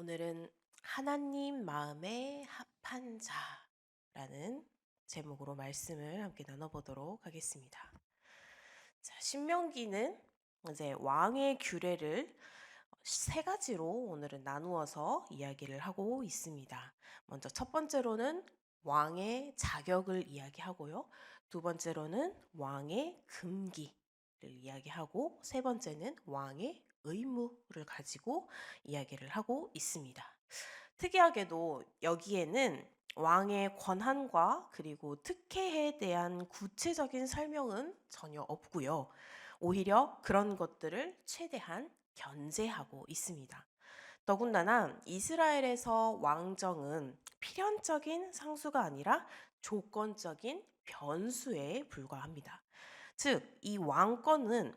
오늘은 하나님 마음에 합한 자라는 제목으로 말씀을 함께 나눠보도록 하겠습니다. 자, 신명기는 이제 왕의 규례를 세 가지로 오늘은 나누어서 이야기를 하고 있습니다. 먼저 첫 번째로는 왕의 자격을 이야기하고요. 두 번째로는 왕의 금기를 이야기하고 세 번째는 왕의 의무를 가지고 이야기를 하고 있습니다. 특이하게도 여기에는 왕의 권한과 그리고 특혜에 대한 구체적인 설명은 전혀 없고요. 오히려 그런 것들을 최대한 견제하고 있습니다. 더군다나 이스라엘에서 왕정은 필연적인 상수가 아니라 조건적인 변수에 불과합니다. 즉, 이 왕권은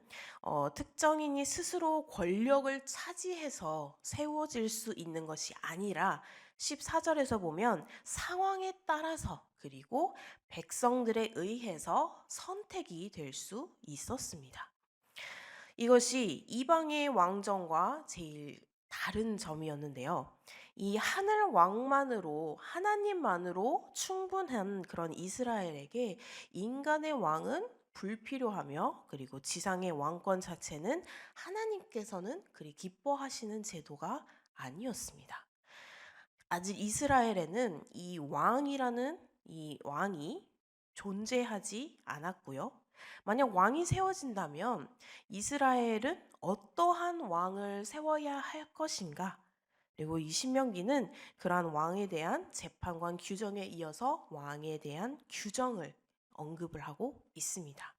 특정인이 스스로 권력을 차지해서 세워질 수 있는 것이 아니라 14절에서 보면 상황에 따라서 그리고 백성들에 의해서 선택이 될 수 있었습니다. 이것이 이방의 왕정과 제일 다른 점이었는데요. 이 하늘 왕만으로 하나님만으로 충분한 그런 이스라엘에게 인간의 왕은 불필요하며 그리고 지상의 왕권 자체는 하나님께서는 그리 기뻐하시는 제도가 아니었습니다. 아직 이스라엘에는 이 왕이라는 이 왕이 존재하지 않았고요. 만약 왕이 세워진다면 이스라엘은 어떠한 왕을 세워야 할 것인가? 그리고 이 신명기는 그러한 왕에 대한 재판관 규정에 이어서 왕에 대한 규정을 언급을 하고 있습니다.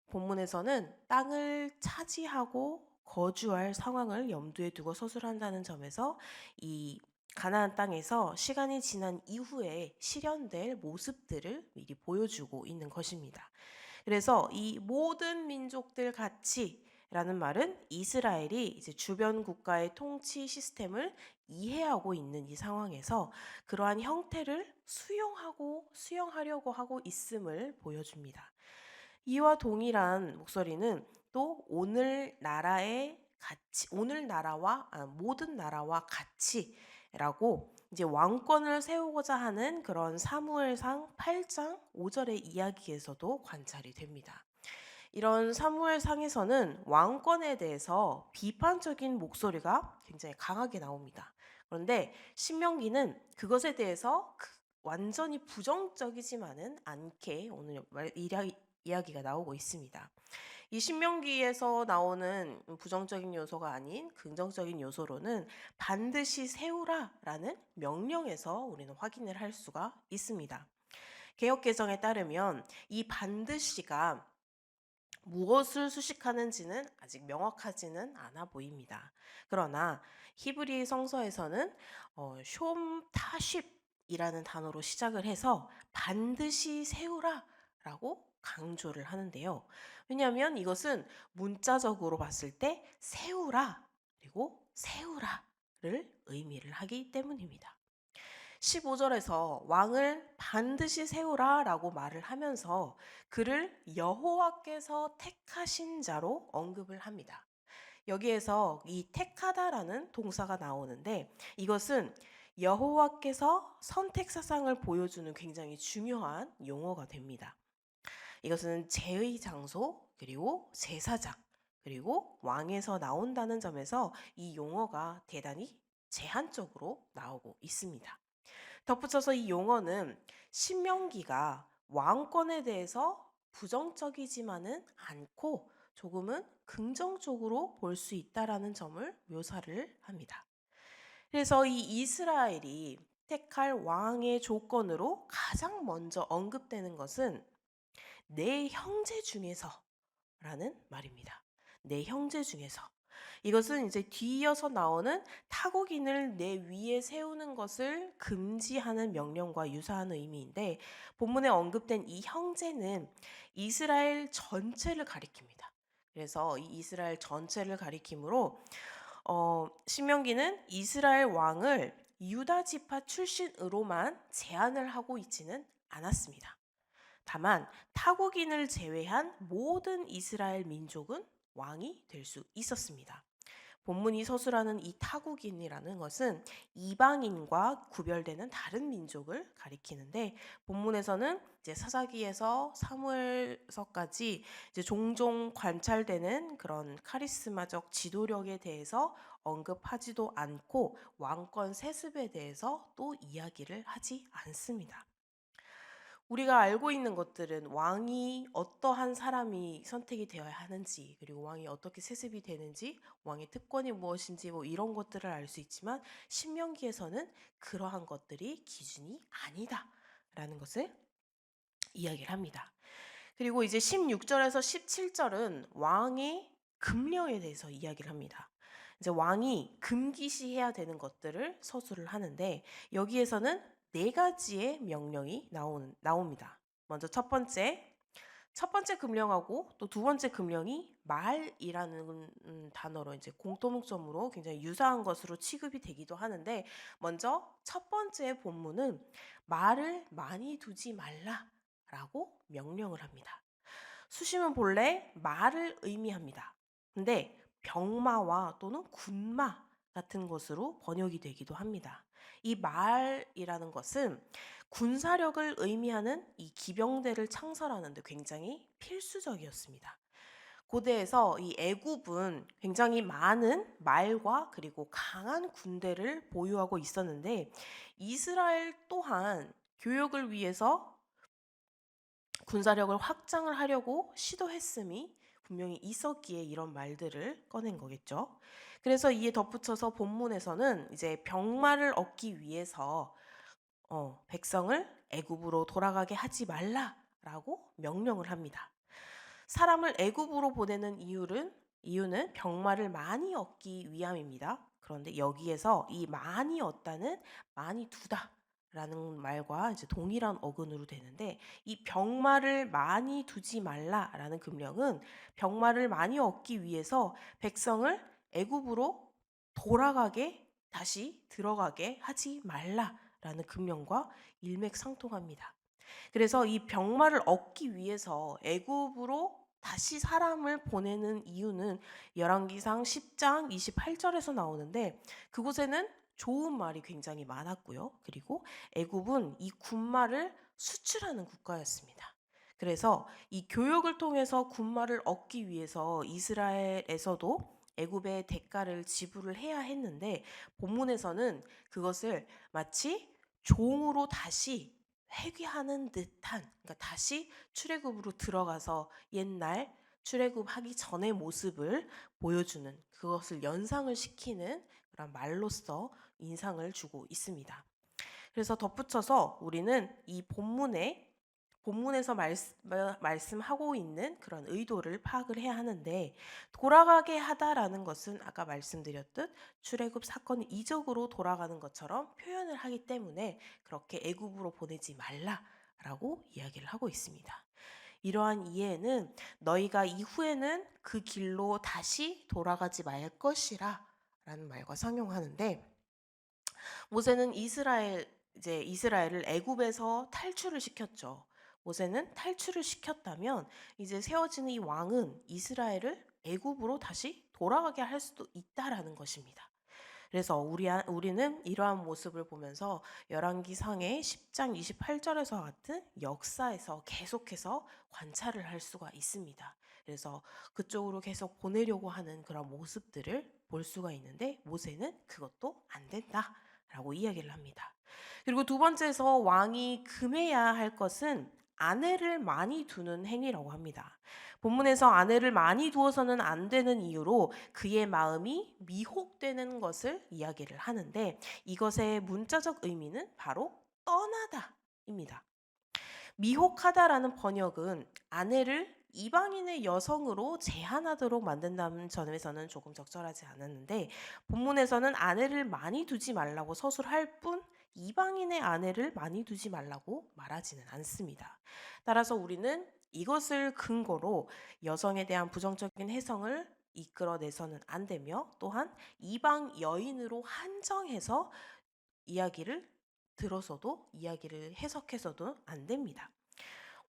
본문에서는 땅을 차지하고 거주할 상황을 염두에 두고 서술한다는 점에서 이 가나안 땅에서 시간이 지난 이후에 실현될 모습들을 미리 보여주고 있는 것입니다. 그래서 이 모든 민족들 같이라는 말은 이스라엘이 이제 주변 국가의 통치 시스템을 이해하고 있는 이 상황에서 그러한 형태를 수용하려고 하고 있음을 보여줍니다. 이와 동일한 목소리는 또 모든 나라와 같이라고 이제 왕권을 세우고자 하는 그런 사무엘상 8장 5절의 이야기에서도 관찰이 됩니다. 이런 사무엘상에서는 왕권에 대해서 비판적인 목소리가 굉장히 강하게 나옵니다. 그런데 신명기는 그것에 대해서 완전히 부정적이지만은 않게 오늘 이야기가 나오고 있습니다. 이 신명기에서 나오는 부정적인 요소가 아닌 긍정적인 요소로는 반드시 세우라라는 명령에서 우리는 확인을 할 수가 있습니다. 개역개정에 따르면 이 반드시가 무엇을 수식하는지는 아직 명확하지는 않아 보입니다. 그러나 히브리 성서에서는 숑 타쉽이라는 단어로 시작을 해서 반드시 세우라라고 강조를 하는데요. 왜냐하면 이것은 문자적으로 봤을 때 세우라 그리고 세우라를 의미를 하기 때문입니다. 15절에서 왕을 반드시 세우라라고 말을 하면서 그를 여호와께서 택하신 자로 언급을 합니다. 여기에서 이 택하다라는 동사가 나오는데 이것은 여호와께서 선택 사상을 보여주는 굉장히 중요한 용어가 됩니다. 이것은 제의 장소 그리고 제사장 그리고 왕에서 나온다는 점에서 이 용어가 대단히 제한적으로 나오고 있습니다. 덧붙여서 이 용어는 신명기가 왕권에 대해서 부정적이지만은 않고 조금은 긍정적으로 볼 수 있다라는 점을 묘사를 합니다. 그래서 이 이스라엘이 택할 왕의 조건으로 가장 먼저 언급되는 것은 내 형제 중에서라는 말입니다. 내 형제 중에서. 이것은 이제 뒤이어서 나오는 타국인을 내 위에 세우는 것을 금지하는 명령과 유사한 의미인데 본문에 언급된 이 형제는 이스라엘 전체를 가리킵니다. 그래서 이 이스라엘 전체를 가리키므로 신명기는 이스라엘 왕을 유다 지파 출신으로만 제한을 하고 있지는 않았습니다. 다만 타국인을 제외한 모든 이스라엘 민족은 왕이 될 수 있었습니다. 본문이 서술하는 이 타국인이라는 것은 이방인과 구별되는 다른 민족을 가리키는데 본문에서는 이제 사사기에서 사무엘서까지 이제 종종 관찰되는 그런 카리스마적 지도력에 대해서 언급하지도 않고 왕권 세습에 대해서 또 이야기를 하지 않습니다. 우리가 알고 있는 것들은 왕이 어떠한 사람이 선택이 되어야 하는지, 그리고 왕이 어떻게 세습이 되는지, 왕의 특권이 무엇인지 뭐 이런 것들을 알 수 있지만 신명기에서는 그러한 것들이 기준이 아니다라는 것을 이야기를 합니다. 그리고 이제 16절에서 17절은 왕의 금령에 대해서 이야기를 합니다. 이제 왕이 금기시해야 되는 것들을 서술을 하는데 여기에서는 네 가지의 명령이 나옵니다. 먼저 첫 번째 금령하고 또 두 번째 금령이 말이라는 단어로 이제 공통점으로 굉장히 유사한 것으로 취급이 되기도 하는데 먼저 첫 번째 본문은 말을 많이 두지 말라라고 명령을 합니다. 수심은 본래 말을 의미합니다. 근데 병마와 또는 군마 같은 것으로 번역이 되기도 합니다. 이 말이라는 것은 군사력을 의미하는 이 기병대를 창설하는 데 굉장히 필수적이었습니다. 고대에서 이 애굽은 굉장히 많은 말과 그리고 강한 군대를 보유하고 있었는데 이스라엘 또한 교역을 위해서 군사력을 확장을 하려고 시도했음이 분명히 있었기에 이런 말들을 꺼낸 거겠죠. 그래서 이에 덧붙여서 본문에서는 이제 병마를 얻기 위해서 백성을 애굽으로 돌아가게 하지 말라라고 명령을 합니다. 사람을 애굽으로 보내는 이유는 병마를 많이 얻기 위함입니다. 그런데 여기에서 이 많이 얻다는 많이 두다 라는 말과 이제 동일한 어근으로 되는데 이 병마를 많이 두지 말라라는 금령은 병마를 많이 얻기 위해서 백성을 애굽으로 다시 들어가게 하지 말라라는 금령과 일맥상통합니다. 그래서 이 병마를 얻기 위해서 애굽으로 다시 사람을 보내는 이유는 열왕기상 10장 28절에서 나오는데 그곳에는 좋은 말이 굉장히 많았고요. 그리고 애굽은 이 군마를 수출하는 국가였습니다. 그래서 이 교역을 통해서 군마를 얻기 위해서 이스라엘에서도 애굽의 대가를 지불을 해야 했는데 본문에서는 그것을 마치 종으로 다시 회귀하는 듯한, 그러니까 다시 출애굽으로 들어가서 옛날 출애굽하기 전의 모습을 보여주는, 그것을 연상을 시키는 그런 말로써 인상을 주고 있습니다. 그래서 덧붙여서 우리는 이 본문에서 말씀하고 있는 그런 의도를 파악을 해야 하는데 돌아가게 하다라는 것은 아까 말씀드렸듯 출애굽 사건이 이적으로 돌아가는 것처럼 표현을 하기 때문에 그렇게 애굽으로 보내지 말라라고 이야기를 하고 있습니다. 이러한 이해는 너희가 이후에는 그 길로 다시 돌아가지 말 것이라 라는 말과 상용하는데 모세는 이스라엘을 애굽에서 탈출을 시켰죠. 모세는 탈출을 시켰다면 이제 세워지는 이 왕은 이스라엘을 애굽으로 다시 돌아가게 할 수도 있다라는 것입니다. 그래서 우리는 이러한 모습을 보면서 열왕기상의 10장 28절에서 같은 역사에서 계속해서 관찰을 할 수가 있습니다. 그래서 그쪽으로 계속 보내려고 하는 그런 모습들을 볼 수가 있는데 모세는 그것도 안 된다라고 이야기를 합니다. 그리고 두 번째에서 왕이 금해야 할 것은 아내를 많이 두는 행위라고 합니다. 본문에서 아내를 많이 두어서는 안 되는 이유로 그의 마음이 미혹되는 것을 이야기를 하는데 이것의 문자적 의미는 바로 떠나다입니다. 미혹하다라는 번역은 아내를 이방인의 여성으로 제한하도록 만든다는 점에서는 조금 적절하지 않았는데 본문에서는 아내를 많이 두지 말라고 서술할 뿐 이방인의 아내를 많이 두지 말라고 말하지는 않습니다. 따라서 우리는 이것을 근거로 여성에 대한 부정적인 해석을 이끌어내서는 안 되며 또한 이방 여인으로 한정해서 이야기를 이야기를 해석해서도 안 됩니다.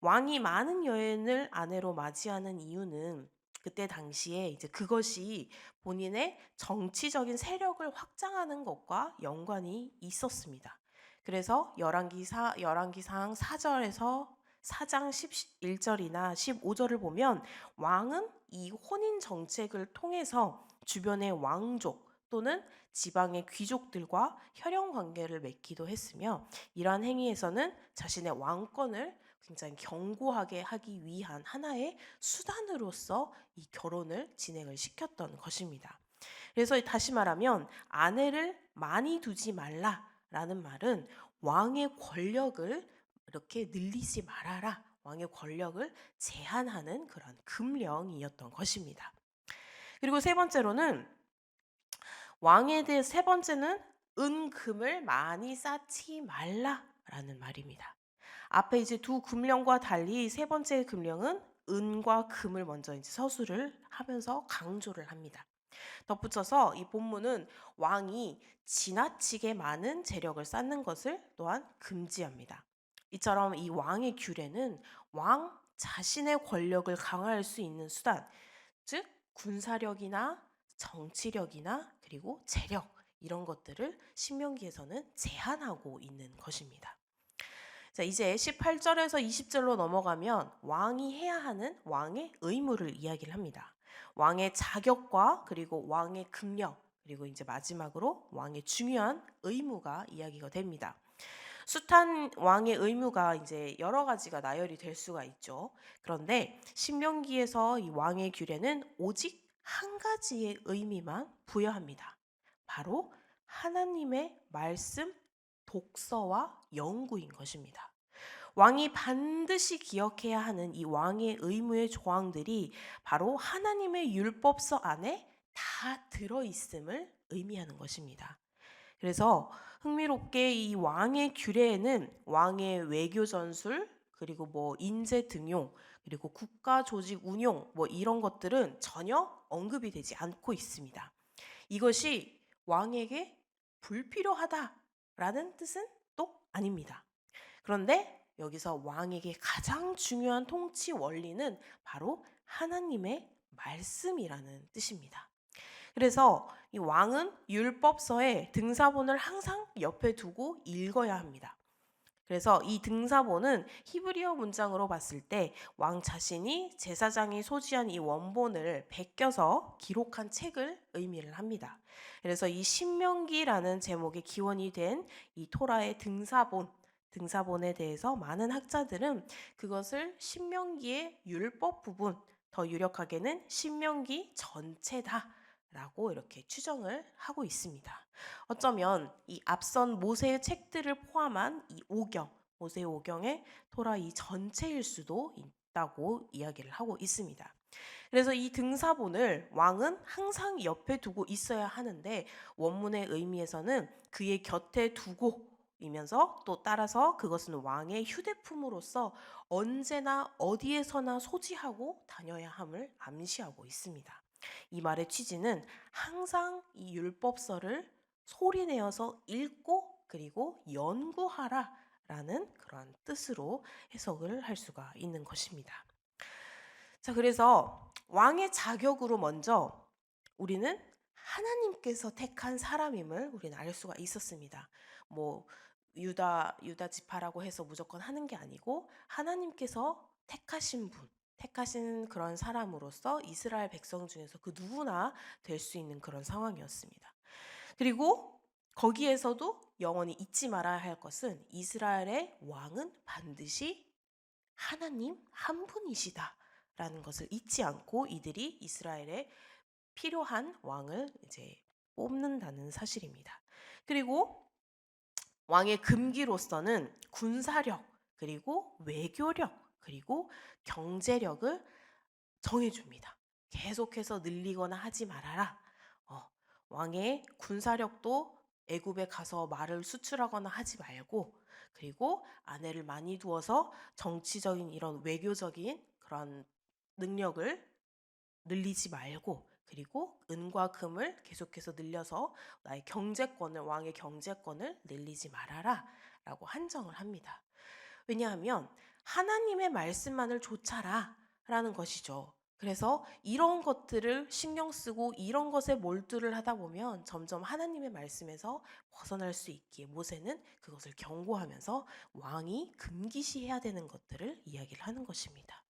왕이 많은 여인을 아내로 맞이하는 이유는 그때 당시에 이제 그것이 본인의 정치적인 세력을 확장하는 것과 연관이 있었습니다. 그래서 열왕기상 4절에서 4장 11절이나 15절을 보면 왕은 이 혼인 정책을 통해서 주변의 왕족 또는 지방의 귀족들과 혈연 관계를 맺기도 했으며, 이러한 행위에서는 자신의 왕권을 굉장히 견고하게 하기 위한 하나의 수단으로서 이 결혼을 진행을 시켰던 것입니다. 그래서 다시 말하면 아내를 많이 두지 말라라는 말은 왕의 권력을 이렇게 늘리지 말아라, 왕의 권력을 제한하는 그런 금령이었던 것입니다. 그리고 세 번째는 은금을 많이 쌓지 말라라는 말입니다. 앞에 이제 두 금령과 달리 세 번째 금령은 은과 금을 먼저 이제 서술을 하면서 강조를 합니다. 덧붙여서 이 본문은 왕이 지나치게 많은 재력을 쌓는 것을 또한 금지합니다. 이처럼 이 왕의 규례는 왕 자신의 권력을 강화할 수 있는 수단, 즉 군사력이나 정치력이나 그리고 재력, 이런 것들을 신명기에서는 제한하고 있는 것입니다. 자, 이제 18절에서 20절로 넘어가면 왕이 해야 하는 왕의 의무를 이야기를 합니다. 왕의 자격과 그리고 왕의 금령, 그리고 이제 마지막으로 왕의 중요한 의무가 이야기가 됩니다. 숱한 왕의 의무가 이제 여러 가지가 나열이 될 수가 있죠. 그런데 신명기에서 이 왕의 규례는 오직 한 가지의 의미만 부여합니다. 바로 하나님의 말씀 독서와 연구인 것입니다. 왕이 반드시 기억해야 하는 이 왕의 의무의 조항들이 바로 하나님의 율법서 안에 다 들어있음을 의미하는 것입니다. 그래서 흥미롭게 이 왕의 규례에는 왕의 외교 전술, 그리고 뭐 인재 등용, 그리고 국가 조직 운용, 뭐 이런 것들은 전혀 언급이 되지 않고 있습니다. 이것이 왕에게 불필요하다라는 뜻은 또 아닙니다. 그런데 여기서 왕에게 가장 중요한 통치 원리는 바로 하나님의 말씀이라는 뜻입니다. 그래서 이 왕은 율법서의 등사본을 항상 옆에 두고 읽어야 합니다. 그래서 이 등사본은 히브리어 문장으로 봤을 때 왕 자신이 제사장이 소지한 이 원본을 베껴서 기록한 책을 의미를 합니다. 그래서 이 신명기라는 제목의 기원이 된 이 토라의 등사본에 대해서 많은 학자들은 그것을 신명기의 율법 부분, 더 유력하게는 신명기 전체다 라고 이렇게 추정을 하고 있습니다. 어쩌면 이 앞선 모세의 책들을 포함한 이 모세의 오경의 토라 이 전체일 수도 있다고 이야기를 하고 있습니다. 그래서 이 등사본을 왕은 항상 옆에 두고 있어야 하는데, 원문의 의미에서는 그의 곁에 두고 이면서 또 따라서 그것은 왕의 휴대품으로서 언제나 어디에서나 소지하고 다녀야 함을 암시하고 있습니다. 이 말의 취지는 항상 이 율법서를 소리내어서 읽고 그리고 연구하라라는 그런 뜻으로 해석을 할 수가 있는 것입니다. 자, 그래서 왕의 자격으로 먼저 우리는 하나님께서 택한 사람임을 우리는 알 수가 있었습니다. 뭐 유다 지파라고 해서 무조건 하는 게 아니고 하나님께서 택하신 그런 사람으로서 이스라엘 백성 중에서 그 누구나 될 수 있는 그런 상황이었습니다. 그리고 거기에서도 영원히 잊지 말아야 할 것은 이스라엘의 왕은 반드시 하나님 한 분이시다라는 것을 잊지 않고 이들이 이스라엘에 필요한 왕을 이제 뽑는다는 사실입니다. 그리고 왕의 금기로서는 군사력, 그리고 외교력, 그리고 경제력을 정해줍니다. 계속해서 늘리거나 하지 말아라. 왕의 군사력도 애굽에 가서 말을 수출하거나 하지 말고, 그리고 아내를 많이 두어서 정치적인 이런 외교적인 그런 능력을 늘리지 말고, 그리고 은과 금을 계속해서 늘려서 왕의 경제권을 늘리지 말아라 라고 한정을 합니다. 왜냐하면 하나님의 말씀만을 좇아라 라는 것이죠. 그래서 이런 것들을 신경 쓰고 이런 것에 몰두를 하다 보면 점점 하나님의 말씀에서 벗어날 수 있기에 모세는 그것을 경고하면서 왕이 금기시해야 되는 것들을 이야기를 하는 것입니다.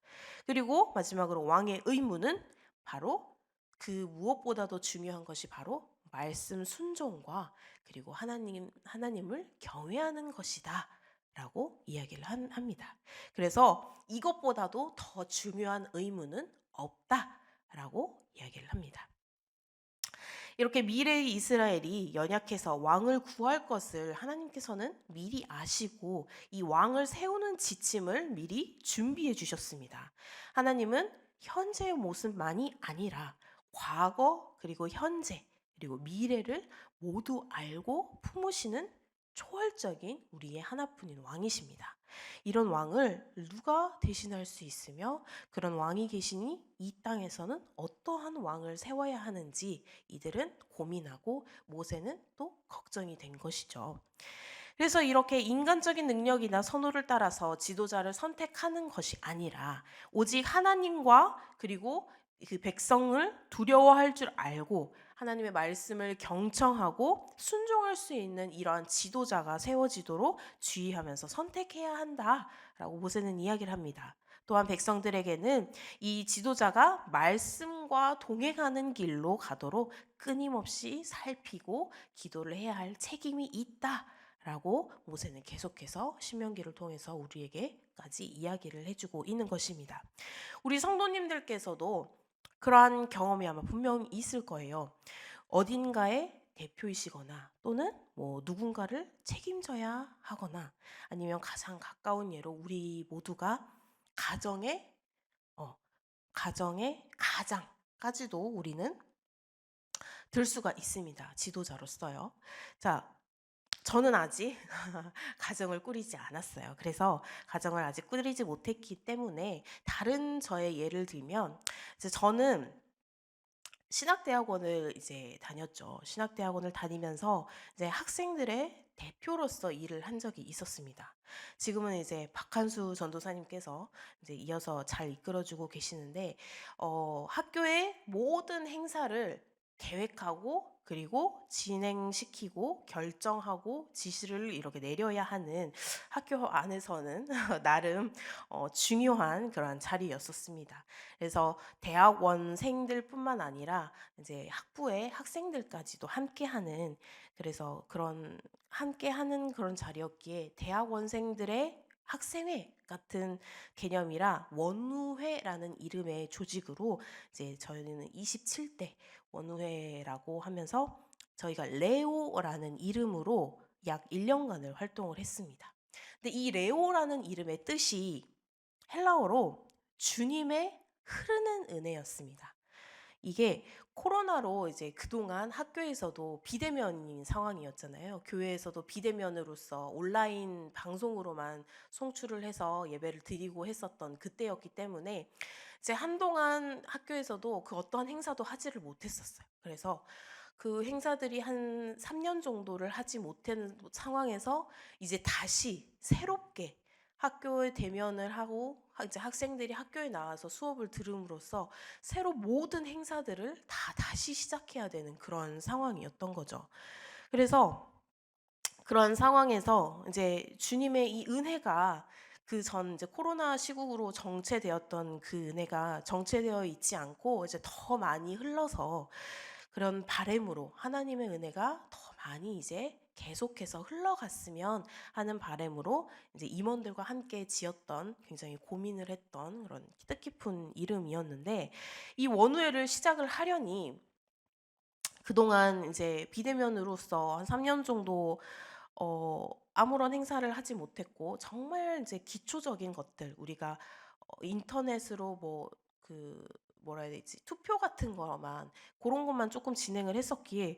그리고 마지막으로 왕의 의무는 바로 그 무엇보다도 중요한 것이 바로 말씀 순종과 그리고 하나님을 경외하는 것이다. 라고 이야기를 합니다. 그래서 이것보다도 더 중요한 의무는 없다라고 이야기를 합니다. 이렇게 미래의 이스라엘이 연약해서 왕을 구할 것을 하나님께서는 미리 아시고 이 왕을 세우는 지침을 미리 준비해 주셨습니다. 하나님은 현재의 모습만이 아니라 과거 그리고 현재 그리고 미래를 모두 알고 품으시는 초월적인 우리의 하나뿐인 왕이십니다. 이런 왕을 누가 대신할 수 있으며 그런 왕이 계시니 이 땅에서는 어떠한 왕을 세워야 하는지 이들은 고민하고 모세는 또 걱정이 된 것이죠. 그래서 이렇게 인간적인 능력이나 선호를 따라서 지도자를 선택하는 것이 아니라 오직 하나님과 그리고 그 백성을 두려워할 줄 알고 하나님의 말씀을 경청하고 순종할 수 있는 이러한 지도자가 세워지도록 주의하면서 선택해야 한다라고 모세는 이야기를 합니다. 또한 백성들에게는 이 지도자가 말씀과 동행하는 길로 가도록 끊임없이 살피고 기도를 해야 할 책임이 있다라고 모세는 계속해서 신명기를 통해서 우리에게까지 이야기를 해주고 있는 것입니다. 우리 성도님들께서도 그러한 경험이 아마 분명히 있을 거예요. 어딘가에 대표이시거나 또는 뭐 누군가를 책임져야 하거나 아니면 가장 가까운 예로 우리 모두가 가정의 어, 가정의 가장까지도 우리는 들 수가 있습니다. 지도자로서요. 자, 저는 아직 가정을 꾸리지 않았어요. 그래서 가정을 아직 꾸리지 못했기 때문에 다른 저의 예를 들면 이제 저는 신학대학원을 이제 다녔죠. 신학대학원을 다니면서 이제 학생들의 대표로서 일을 한 적이 있었습니다. 지금은 이제 박한수 전도사님께서 이제 이어서 잘 이끌어주고 계시는데, 학교의 모든 행사를 계획하고 그리고 진행시키고 결정하고 지시를 이렇게 내려야 하는 학교 안에서는 나름 중요한 그런 자리였었습니다. 그래서 대학원생들뿐만 아니라 이제 학부의 학생들까지도 함께하는 그래서 그런 함께하는 그런 자리였기에 대학원생들의 학생회 같은 개념이라 원우회라는 이름의 조직으로 이제 저희는 27대 원우회라고 하면서 저희가 레오라는 이름으로 약 1년간을 활동을 했습니다. 근데 이 레오라는 이름의 뜻이 헬라어로 주님의 흐르는 은혜였습니다. 이게 코로나로 이제 그동안 학교에서도 비대면인 상황이었잖아요. 교회에서도 비대면으로서 온라인 방송으로만 송출을 해서 예배를 드리고 했었던 그때였기 때문에 이제 한동안 학교에서도 그 어떠한 행사도 하지를 못했었어요. 그래서 그 행사들이 한 3년 정도를 하지 못한 상황에서 이제 다시 새롭게 학교에 대면을 하고 이제 학생들이 학교에 나와서 수업을 들음으로써 새로 모든 행사들을 다 다시 시작해야 되는 그런 상황이었던 거죠. 그래서 그런 상황에서 이제 주님의 이 은혜가 그 전 이제 코로나 시국으로 정체되었던 그 은혜가 정체되어 있지 않고 이제 더 많이 흘러서 그런 바램으로 하나님의 은혜가 더 많이 이제 계속해서 흘러갔으면 하는 바램으로 이제 임원들과 함께 지었던 굉장히 고민을 했던 그런 뜻깊은 이름이었는데 이 원우회를 시작을 하려니 그동안 이제 비대면으로서 한 3년 정도 아무런 행사를 하지 못했고 정말 이제 기초적인 것들 우리가 인터넷으로 뭐 그 뭐라 해야 되지? 투표 같은 거만 고런 것만 조금 진행을 했었기에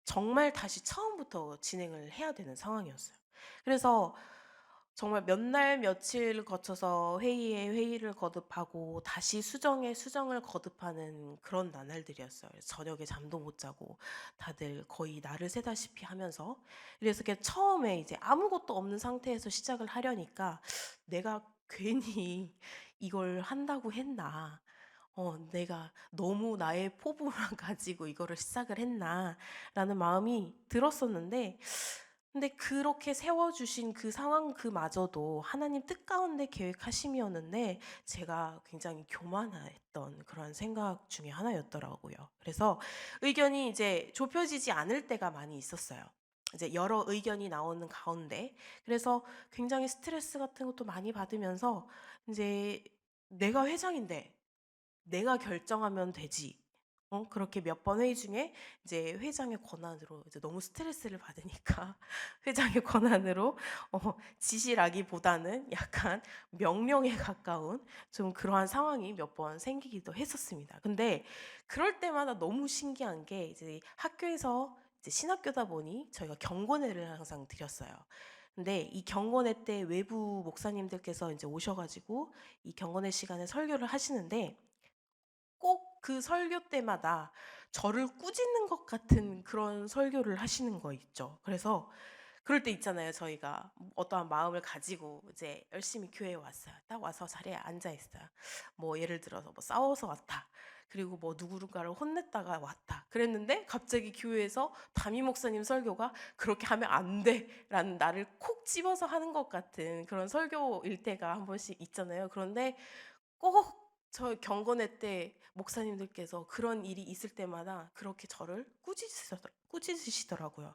정말 다시 처음부터 진행을 해야 되는 상황이었어요. 그래서 정말 몇 날 며칠 거쳐서 회의에 회의를 거듭하고 다시 수정에 수정을 거듭하는 그런 나날들이었어요. 그래서 저녁에 잠도 못 자고 다들 거의 날을 새다시피 하면서 그래서 처음에 이제 아무것도 없는 상태에서 시작을 하려니까 '내가 괜히 이걸 한다고 했나. 내가 너무 나의 포부만 가지고 이거를 시작을 했나라는 마음이 들었었는데, 근데 그렇게 세워주신 그 상황 그마저도 하나님 뜻 가운데 계획하심이었는데 제가 굉장히 교만했던 그런 생각 중에 하나였더라고요. 그래서 의견이 이제 좁혀지지 않을 때가 많이 있었어요. 이제 여러 의견이 나오는 가운데, 그래서 굉장히 스트레스 같은 것도 많이 받으면서 이제 내가 회장인데 내가 결정하면 되지. 그렇게 몇 번 회의 중에 이제 회장의 권한으로 이제 너무 스트레스를 받으니까 회장의 권한으로 지시라기보다는 약간 명령에 가까운 좀 그러한 상황이 몇 번 생기기도 했었습니다. 근데 그럴 때마다 너무 신기한 게 이제 학교에서 이제 신학교다 보니 저희가 경건회를 항상 드렸어요. 근데 이 경건회 때 외부 목사님들께서 이제 오셔 가지고 이 경건회 시간에 설교를 하시는데 꼭 그 설교 때마다 저를 꾸짖는 것 같은 그런 설교를 하시는 거 있죠. 그래서 그럴 때 있잖아요. 저희가 어떠한 마음을 가지고 이제 열심히 교회에 왔어요. 딱 와서 자리에 앉아 있어요. 뭐 예를 들어서 뭐 싸워서 왔다. 그리고 뭐 누군가를 혼냈다가 왔다. 그랬는데 갑자기 교회에서 담임 목사님 설교가 "그렇게 하면 안 돼."라는 나를 콕 집어서 하는 것 같은 그런 설교일 때가 한 번씩 있잖아요. 그런데 꼭 저 경건회 때 목사님들께서 그런 일이 있을 때마다 그렇게 저를 꾸짖으시더라고요.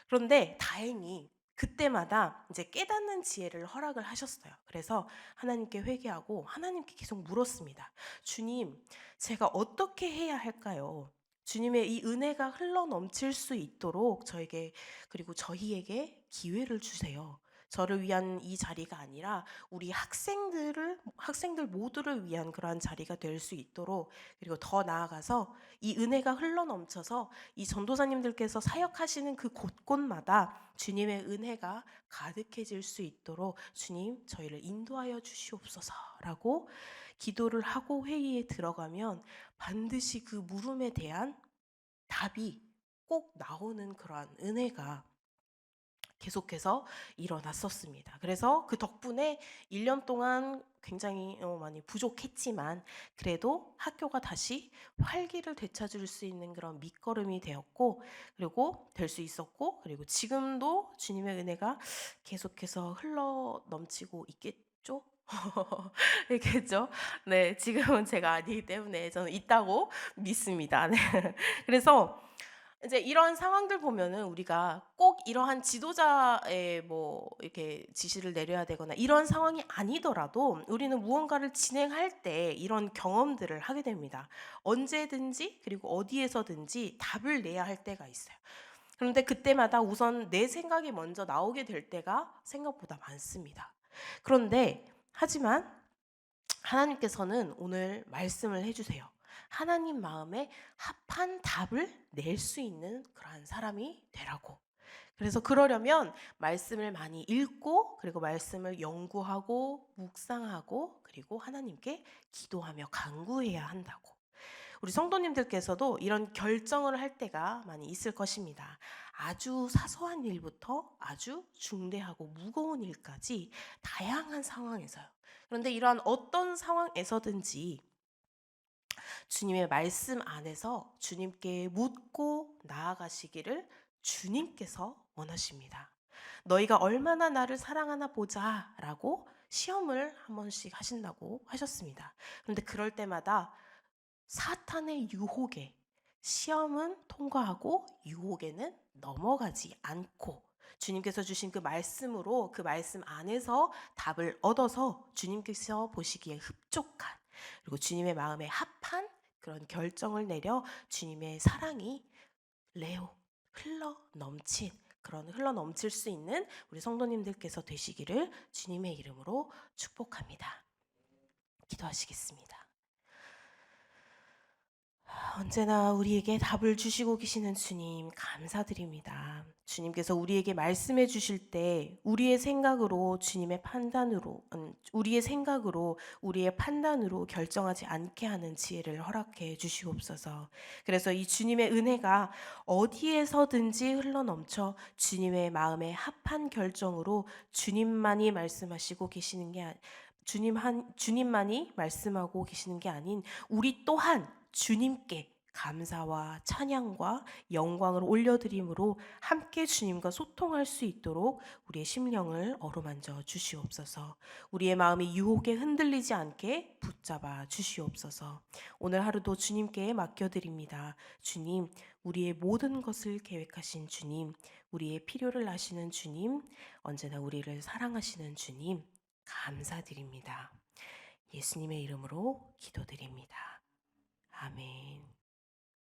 그런데 다행히 그때마다 이제 깨닫는 지혜를 허락을 하셨어요. 그래서 하나님께 회개하고 하나님께 계속 물었습니다. 주님, 제가 어떻게 해야 할까요? 주님의 이 은혜가 흘러 넘칠 수 있도록 저에게 그리고 저희에게 기회를 주세요. 저를 위한 이 자리가 아니라 우리 학생들 모두를 위한 그러한 자리가 될 수 있도록, 그리고 더 나아가서 이 은혜가 흘러 넘쳐서 이 전도사님들께서 사역하시는 그 곳곳마다 주님의 은혜가 가득해질 수 있도록 주님 저희를 인도하여 주시옵소서라고 기도를 하고 회의에 들어가면 반드시 그 물음에 대한 답이 꼭 나오는 그러한 은혜가 계속해서 일어났었습니다. 그래서 그 덕분에 1년 동안 굉장히 많이 부족했지만 그래도 학교가 다시 활기를 되찾을 수 있는 그런 밑거름이 되었고, 그리고 될 수 있었고, 그리고 지금도 주님의 은혜가 계속해서 흘러 넘치고 있겠죠? 있겠죠? 네, 지금은 제가 아니기 때문에 저는 있다고 믿습니다. 네. 그래서 이제 이런 상황들 보면은 우리가 꼭 이러한 지도자의 뭐 이렇게 지시를 내려야 되거나 이런 상황이 아니더라도 우리는 무언가를 진행할 때 이런 경험들을 하게 됩니다. 언제든지 그리고 어디에서든지 답을 내야 할 때가 있어요. 그런데 그때마다 우선 내 생각이 먼저 나오게 될 때가 생각보다 많습니다. 그런데 하지만 하나님께서는 오늘 말씀을 해주세요. 하나님 마음에 합한 답을 낼 수 있는 그러한 사람이 되라고. 그래서 그러려면 말씀을 많이 읽고, 그리고 말씀을 연구하고 묵상하고, 그리고 하나님께 기도하며 간구해야 한다고. 우리 성도님들께서도 이런 결정을 할 때가 많이 있을 것입니다. 아주 사소한 일부터 아주 중대하고 무거운 일까지 다양한 상황에서요. 그런데 이러한 어떤 상황에서든지 주님의 말씀 안에서 주님께 묻고 나아가시기를 주님께서 원하십니다. 너희가 얼마나 나를 사랑하나 보자 라고 시험을 한 번씩 하신다고 하셨습니다. 그런데 그럴 때마다 사탄의 유혹에, 시험은 통과하고 유혹에는 넘어가지 않고 주님께서 주신 그 말씀으로 그 말씀 안에서 답을 얻어서 주님께서 보시기에 흡족한, 그리고 주님의 마음에 합한 그런 결정을 내려 주님의 사랑이 레오 흘러 넘친, 그런 흘러 넘칠 수 있는 우리 성도님들께서 되시기를 주님의 이름으로 축복합니다. 기도하시겠습니다. 언제나 우리에게 답을 주시고 계시는 주님 감사드립니다. 주님께서 우리에게 말씀해 주실 때 우리의 생각으로 주님의 판단으로 우리의 생각으로 우리의 판단으로 결정하지 않게 하는 지혜를 허락해 주시옵소서. 그래서 이 주님의 은혜가 어디에서든지 흘러넘쳐 주님의 마음에 합한 결정으로 주님만이 말씀하시고 계시는 게 주님만이 말씀하고 계시는 게 아닌 우리 또한 주님께 감사와 찬양과 영광을 올려드림으로 함께 주님과 소통할 수 있도록 우리의 심령을 어루만져 주시옵소서. 우리의 마음이 유혹에 흔들리지 않게 붙잡아 주시옵소서. 오늘 하루도 주님께 맡겨드립니다. 주님, 우리의 모든 것을 계획하신 주님, 우리의 필요를 아시는 주님, 언제나 우리를 사랑하시는 주님, 감사드립니다. 예수님의 이름으로 기도드립니다. 아멘.